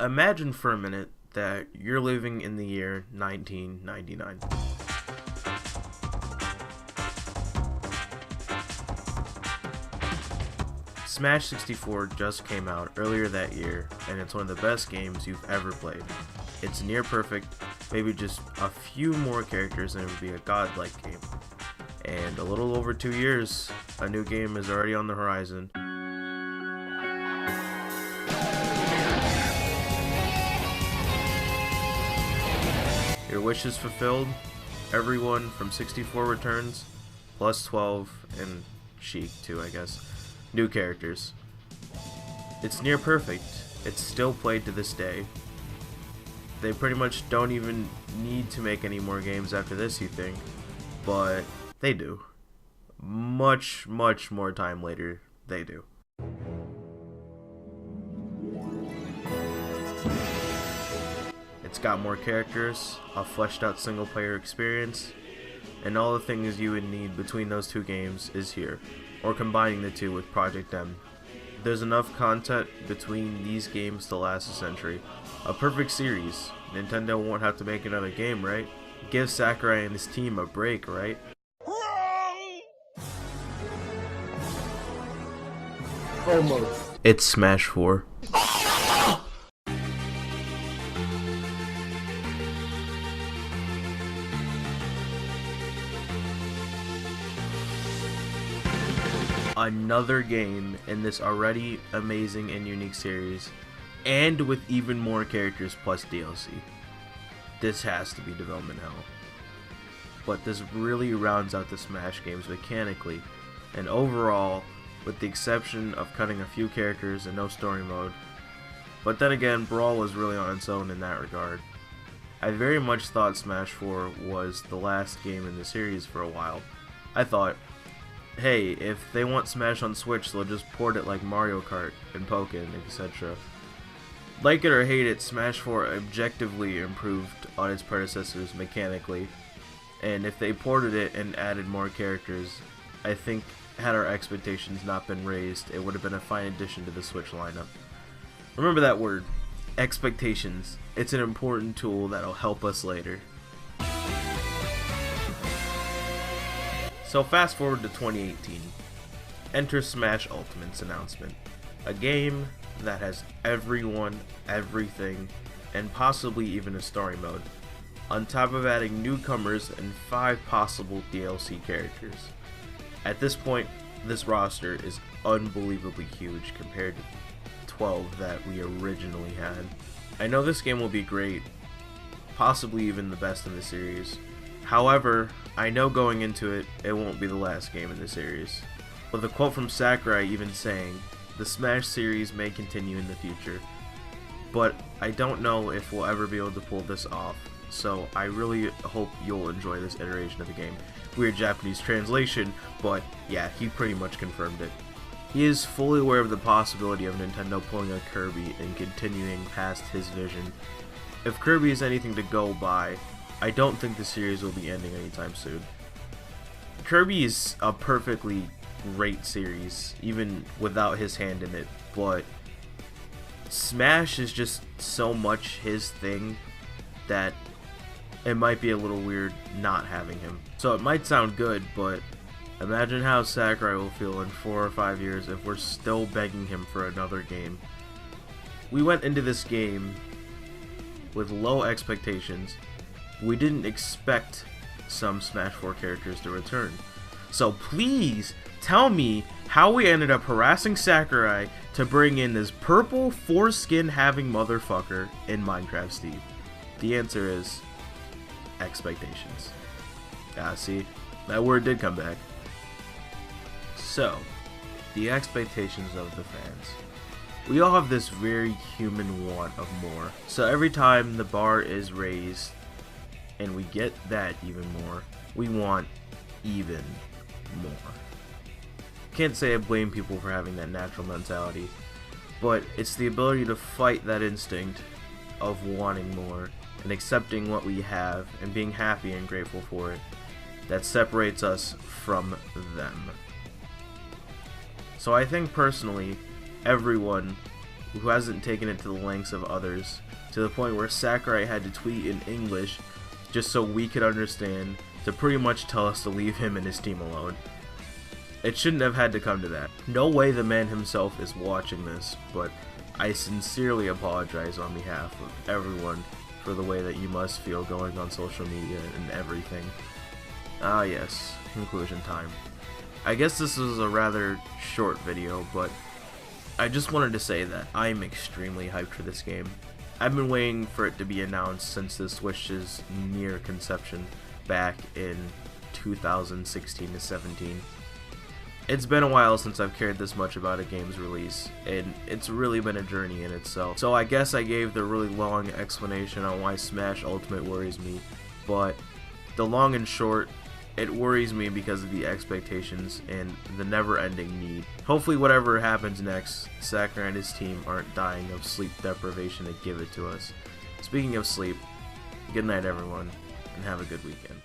Imagine for a minute that you're living in the year 1999. Smash 64 just came out earlier that year, and it's one of the best games you've ever played. It's near perfect, maybe just a few more characters and it would be a godlike game. And a little over 2 years, a new game is already on the horizon. Your wish is fulfilled. Everyone from 64 returns, plus 12, and Sheik too, I guess. New characters. It's near perfect. It's still played to this day. They pretty much don't even need to make any more games after this, you think, but they do. Much more time later, they do. It's got more characters, a fleshed out single player experience, and all the things you would need between those two games is here, or combining the two with Project M. There's enough content between these games to last a century. A perfect series. Nintendo won't have to make another game, right? Give Sakurai and his team a break, right? Almost. It's Smash 4. Another game in this already amazing and unique series, and with even more characters plus DLC. This has to be development hell. But this really rounds out the Smash games mechanically, and overall, with the exception of cutting a few characters and no story mode. But then again, Brawl was really on its own in that regard. I very much thought Smash 4 was the last game in the series for a while. I thought, hey, if they want Smash on Switch, they'll just port it like Mario Kart and Pokken, etc. Like it or hate it, Smash 4 objectively improved on its predecessors mechanically, and if they ported it and added more characters, I think had our expectations not been raised, it would have been a fine addition to the Switch lineup. Remember that word, expectations. It's an important tool that'll help us later. So fast forward to 2018. Enter Smash Ultimate's announcement. A game that has everyone, everything, and possibly even a story mode, on top of adding newcomers and 5 possible DLC characters. At this point, this roster is unbelievably huge compared to 12 that we originally had. I know this game will be great, possibly even the best in the series. However, I know going into it, it won't be the last game in the series. With a quote from Sakurai even saying, the Smash series may continue in the future, but I don't know if we'll ever be able to pull this off, so I really hope you'll enjoy this iteration of the game. Weird Japanese translation, but yeah, he pretty much confirmed it. He is fully aware of the possibility of Nintendo pulling a Kirby and continuing past his vision. If Kirby is anything to go by, I don't think the series will be ending anytime soon. Kirby is a perfectly great series, even without his hand in it, but Smash is just so much his thing that it might be a little weird not having him. So it might sound good, but imagine how Sakurai will feel in 4 or 5 years if we're still begging him for another game. We went into this game with low expectations. We didn't expect some Smash 4 characters to return. So please tell me how we ended up harassing Sakurai to bring in this purple foreskin having motherfucker in Minecraft Steve. The answer is expectations. See, that word did come back. So, the expectations of the fans. We all have this very human want of more. So every time the bar is raised, and we get that even more, we want even more. Can't say I blame people for having that natural mentality, but it's the ability to fight that instinct of wanting more and accepting what we have and being happy and grateful for it that separates us from them. So I think personally, everyone who hasn't taken it to the lengths of others, to the point where Sakurai had to tweet in English just so we could understand, to pretty much tell us to leave him and his team alone. It shouldn't have had to come to that. No way the man himself is watching this, but I sincerely apologize on behalf of everyone for the way that you must feel going on social media and everything. Ah yes, conclusion time. I guess this was a rather short video, but I just wanted to say that I'm extremely hyped for this game. I've been waiting for it to be announced since this Switch's near conception back in 2016 to 17. It's been a while since I've cared this much about a game's release, and it's really been a journey in itself. So I guess I gave the really long explanation on why Smash Ultimate worries me, but the long and short, it worries me because of the expectations and the never-ending need. Hopefully whatever happens next, Sakurai and his team aren't dying of sleep deprivation to give it to us. Speaking of sleep, good night everyone, and have a good weekend.